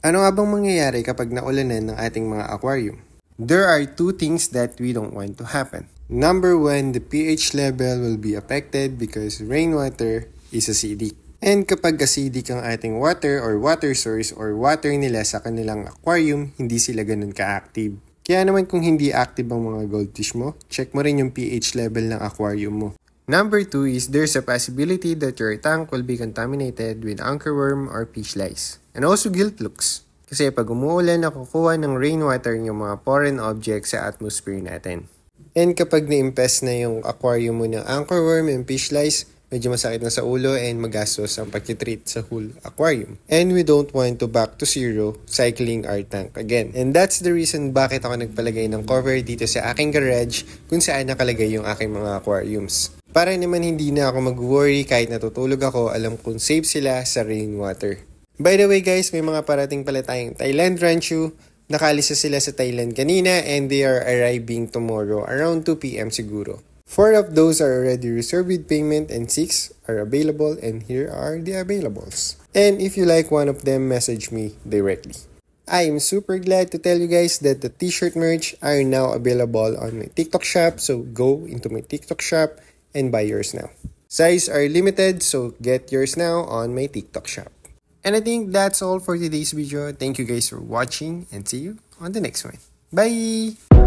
Ano nga bang mangyayari kapag naulanan ng ating mga aquarium? There are two things that we don't want to happen. Number one, the pH level will be affected because rainwater is acidic. And kapag acidic ang ating water or water source or water nila sa kanilang aquarium, hindi sila ganun ka-active. Kaya naman kung hindi active ang mga goldfish mo, check mo rin yung pH level ng aquarium mo. Number 2 is there's a possibility that your tank will be contaminated with anchorworm or fish lice. And also gill flukes. Kasi pag umuulan, nakukuha ng rainwater yung mga foreign objects sa atmosphere natin. And kapag na-impest na yung aquarium mo ng anchorworm and fish lice, medyo masakit na sa ulo and magastos ang pag-treat sa whole aquarium. And we don't want to back to zero cycling our tank again. And that's the reason bakit ako nagpalagay ng cover dito sa aking garage kung saan nakalagay yung aking mga aquariums. Para naman hindi na ako mag-worry kahit natutulog ako, alam kong safe sila sa rainwater. By the way guys, may mga parating pala tayong Thailand Ranchu. Nakaalis na sila sa Thailand kanina and they are arriving tomorrow around 2 PM siguro. 4 of those are already reserved with payment and 6 are available, and here are the availables. And if you like one of them, message me directly. I am super glad to tell you guys that the t-shirt merch are now available on my TikTok shop, so go into my TikTok shop and buy yours now. Size are limited, so get yours now on my TikTok shop. And I think that's all for today's video. Thank you guys for watching and see you on the next one. Bye!